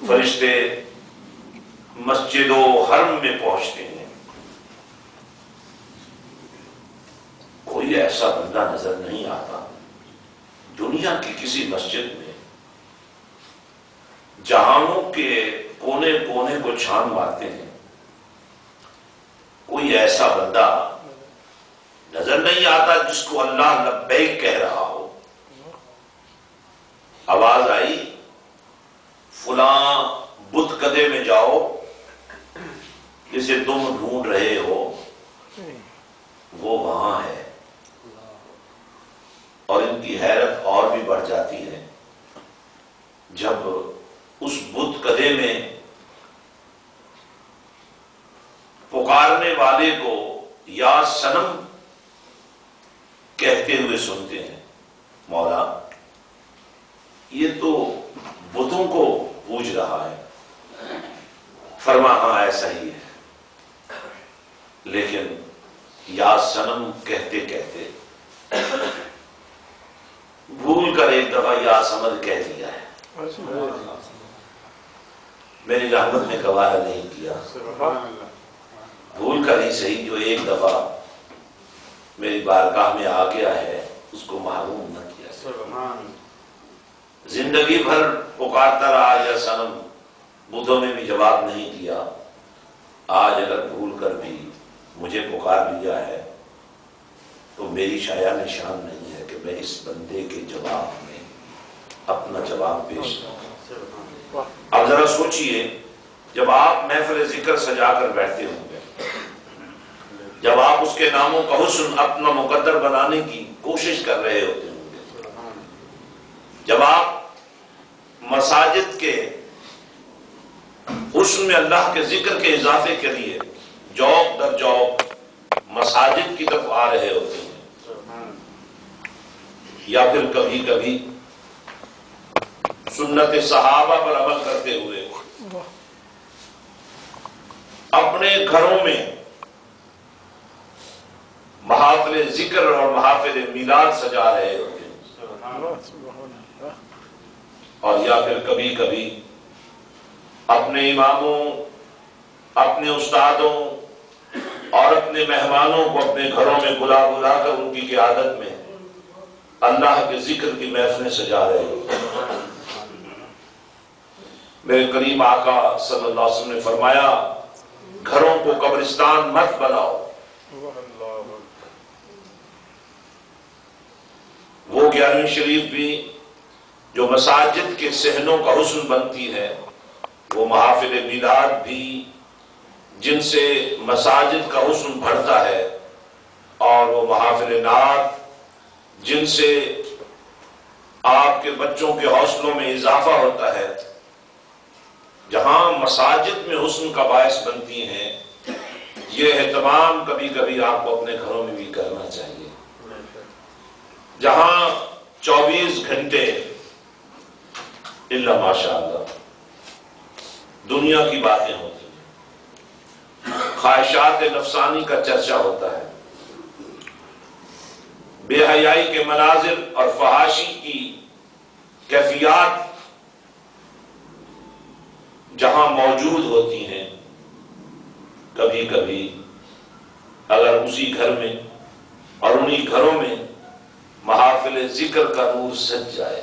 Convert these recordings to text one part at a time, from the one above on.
فرشتے مسجد و حرم میں پہنچتے ہیں، کوئی ایسا بندہ نظر نہیں آتا دنیا کی کسی مسجد میں جہانوں کے کونے کونے کو چھان مارتے ہیں، کوئی ایسا بندہ نظر نہیں آتا جس کو اللہ لبیک کہہ رہا ہو۔ آواز آئی فلاں بت کدے میں جاؤ جسے تم ڈھونڈ رہے ہو، وہ وہاں ہے۔ اور ان کی حیرت اور بھی بڑھ جاتی ہے جب اس بت کدے میں پکارنے والے کو یا صنم کہتے ہوئے سنتے ہیں۔ مولا یہ تو بتوں کو پوج رہا ہے۔ فرما ہاں ایسا ہی ہے، لیکن یا صنم کہتے کہتے بھول کر ایک دفعہ یا سمد کہہ دیا ہے، میری رحمت نے گوارا نہیں کیا۔ بھول کر ہی صحیح، جو ایک دفعہ میری بارگاہ میں آ گیا ہے اس کو محروم نہ کیا۔ زندگی بھر پکارتا رہا یا صنم، بتوں نے بھی جواب نہیں دیا، آج اگر بھول کر بھی مجھے پکار لیا ہے تو میری شاید نشان نہیں ہے کہ میں اس بندے کے جواب میں اپنا جواب پیش کروں۔ اب ذرا سوچئے، جب آپ محفل ذکر سجا کر بیٹھتے ہوں گے، جب آپ اس کے ناموں کا حسن اپنا مقدر بنانے کی کوشش کر رہے ہوتے ہوں گے، جب آپ مساجد کے حسن میں اللہ کے ذکر کے اضافے کے لیے جوق در جوق مساجد کی طرف آ رہے ہوتے ہیں، یا پھر کبھی کبھی سنت صحابہ پر عمل کرتے ہوئے اپنے گھروں میں محافل ذکر اور محافل میلاد سجا رہے ہوتے ہیں، اور یا پھر کبھی کبھی اپنے اماموں، اپنے استادوں اور اپنے مہمانوں کو اپنے گھروں میں بلا بلا کر ان کی قیادت میں اللہ کے ذکر کی محفلیں سجا رہے ہوتے ہیں۔ میرے کریم آقا صلی اللہ علیہ وسلم نے فرمایا، گھروں کو قبرستان مت بناؤ۔ وہ 11ویں شریف بھی جو مساجد کے صحنوں کا حسن بنتی ہے، وہ محافل میلاد بھی جن سے مساجد کا حسن بڑھتا ہے، اور وہ محافل نعت جن سے آپ کے بچوں کے حوصلوں میں اضافہ ہوتا ہے، جہاں مساجد میں حسن کا باعث بنتی ہیں، یہ اہتمام کبھی کبھی آپ کو اپنے گھروں میں بھی کرنا چاہیے، جہاں 24 گھنٹے الا ماشاء اللہ دنیا کی باتیں ہوتی ہیں، خواہشات نفسانی کا چرچا ہوتا ہے، بے حیائی کے مناظر اور فحاشی کی کیفیات جہاں موجود ہوتی ہیں، کبھی کبھی اگر اسی گھر میں اور انہی گھروں میں محافل ذکر کا نور سج جائے،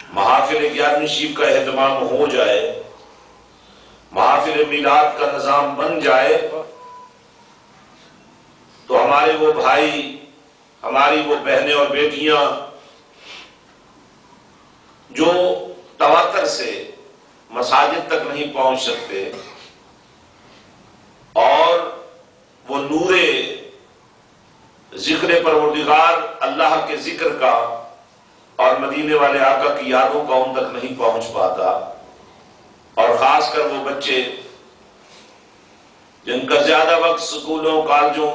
محافل 11ویں شریف کا اہتمام ہو جائے، محافل میلاد کا نظام بن جائے، تو ہمارے وہ بھائی، ہماری وہ بہنیں اور بیٹیاں جو تواتر سے مساجد تک نہیں پہنچ سکتے، اور وہ نور ذکر پروردگار اللہ کے ذکر کا اور مدینے والے آقا کی یادوں کا ان تک نہیں پہنچ پاتا، اور خاص کر وہ بچے جن کا زیادہ وقت سکولوں، کالجوں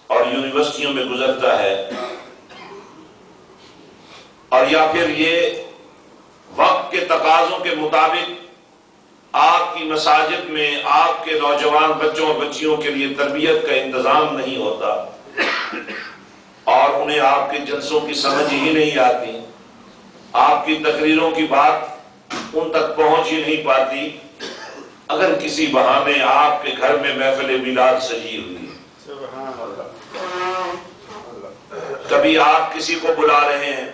اور یونیورسٹیوں میں گزرتا ہے، اور یا پھر یہ وقت کے تقاضوں کے مطابق آپ کی مساجد میں آپ کے نوجوان بچوں اور بچیوں کے لیے تربیت کا انتظام نہیں ہوتا، اور انہیں آپ کے جلسوں کی سمجھ ہی نہیں آتی، آپ کی تقریروں کی بات ان تک پہنچ ہی نہیں پاتی اگر کسی بہانے آپ کے گھر میں محفل میلاد سجی ہوئی ہے۔ کبھی آپ کسی کو بلا رہے ہیں،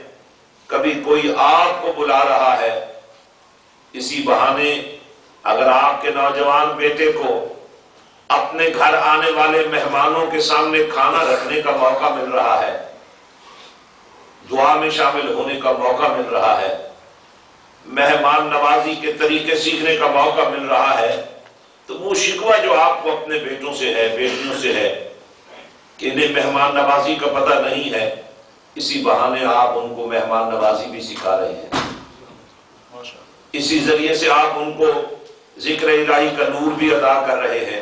کبھی کوئی آپ کو بلا رہا ہے، اسی بہانے اگر آپ کے نوجوان بیٹے کو اپنے گھر آنے والے مہمانوں کے سامنے کھانا رکھنے کا موقع مل رہا ہے، دعا میں شامل ہونے کا موقع مل رہا ہے، مہمان نوازی کے طریقے سیکھنے کا موقع مل رہا ہے، تو وہ شکوہ جو آپ کو اپنے بیٹوں سے ہے، بیٹیوں سے ہے کہ انہیں مہمان نوازی کا پتہ نہیں ہے، اسی بہانے آپ ان کو مہمان نوازی بھی سکھا رہے ہیں۔ اسی ذریعے سے آپ ان کو ذکر الہی کا نور بھی عطا کر رہے ہیں،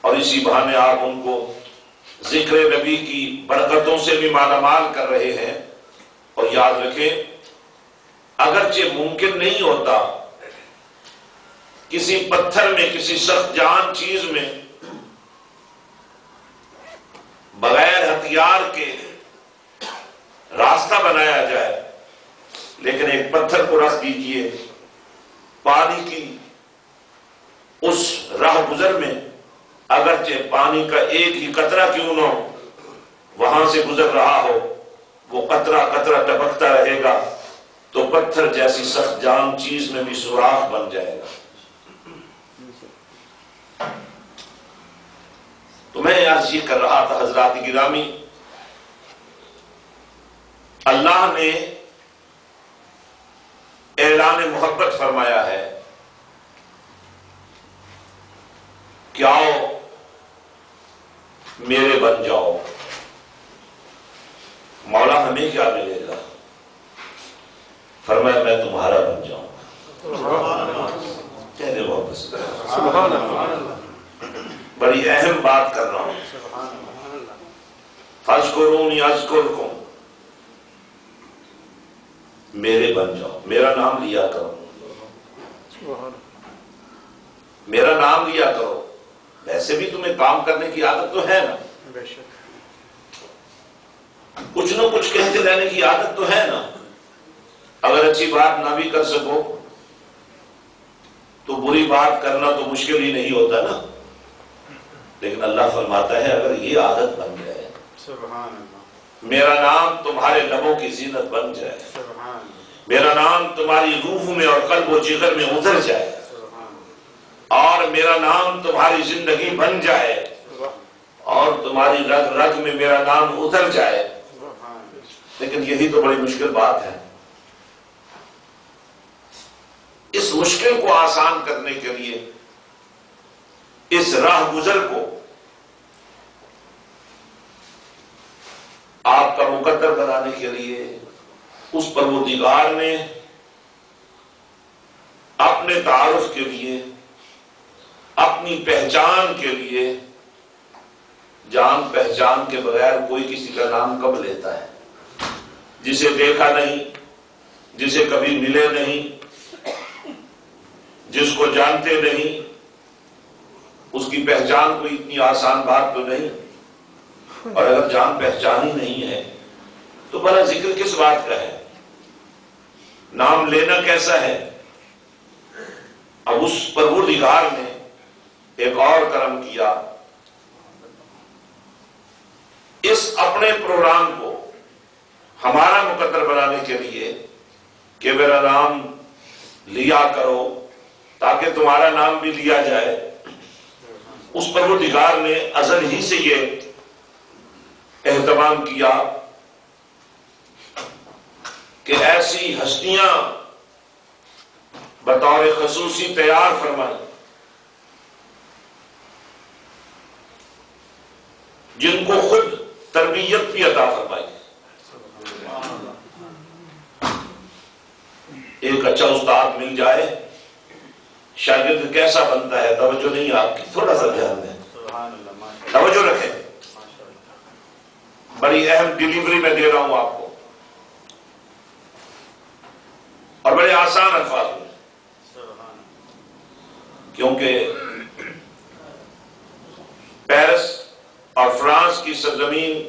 اور اسی بہانے آپ ان کو ذکر نبی کی برکتوں سے بھی مالا مال کر رہے ہیں۔ اور یاد رکھیں، اگرچہ ممکن نہیں ہوتا کسی پتھر میں، کسی سخت جان چیز میں بغیر ہتھیار کے راستہ بنایا جائے، لیکن ایک پتھر کو رکھ دیجئے پانی کی اس راہ گزر میں، اگرچہ پانی کا ایک ہی قطرہ کیوں نہ ہو وہاں سے گزر رہا ہو، وہ قطرہ قطرہ ٹپکتا رہے گا تو پتھر جیسی سخت جان چیز میں بھی سوراخ بن جائے گا۔ تو میں عرض یہ کر رہا تھا حضرات گرامی، اللہ نے اعلان محبت فرمایا ہے کہ آؤ میرے بن جاؤ۔ مولا ہمیں کیا ملے گا؟ فرمایا میں تمہارا بن جاؤں گا۔ کہہ دے محبت سے سبحان اللہ، بڑی اہم بات کر رہا ہوں۔ فاذکرونی اذکرکم، میرے بن جاؤ، میرا نام لیا کرو، میرا نام لیا کرو۔ ویسے بھی تمہیں کام کرنے کی عادت تو ہے نا، کچھ نہ کچھ کہتے رہنے کی عادت تو ہے نا، اگر اچھی بات نہ بھی کر سکو تو بری بات کرنا تو مشکل ہی نہیں ہوتا نا۔ لیکن اللہ فرماتا ہے اگر یہ عادت بن جائے، میرا نام تمہارے لبوں کی زینت بن جائے، میرا نام تمہاری روح میں اور قلب و جگر میں اتر جائے، اور میرا نام تمہاری زندگی بن جائے، اور تمہاری رگ رگ میں میرا نام اتر جائے، لیکن یہی تو بڑی مشکل بات ہے۔ اس مشکل کو آسان کرنے کے لیے، اس راہ گزر کو آپ کا مقدر بنانے کے لیے، اس پروردگار نے اپنے تعارف کے لیے، اپنی پہچان کے لیے، جان پہچان کے بغیر کوئی کسی کا نام کب لیتا ہے؟ جسے دیکھا نہیں، جسے کبھی ملے نہیں، جس کو جانتے نہیں، اس کی پہچان کوئی اتنی آسان بات تو نہیں۔ اور اگر جان پہچان ہی نہیں ہے تو بھلا ذکر کس بات کا ہے؟ نام لینا کیسا ہے؟ اب اس پروردگار نے ایک اور کرم کیا، اس اپنے پروگرام کو ہمارا مقدر بنانے کے لیے کہ میرا نام لیا کرو تاکہ تمہارا نام بھی لیا جائے، اس پروردگار نے ازل ہی سے یہ اہتمام کیا کہ ایسی ہستیاں بطور خصوصی تیار فرمائی جن کو خود تربیت بھی عطا فرمائی۔ ایک اچھا استاد مل جائے، شاگرد کیسا بنتا ہے؟ توجہ نہیں آپ کی، تھوڑا سا دھیان دیں، توجہ رکھیں، بڑی اہم ڈیلیوری میں دے رہا ہوں آپ کو، اور بڑے آسان الفاظ میں، کیونکہ پیرس اور فرانس کی سرزمین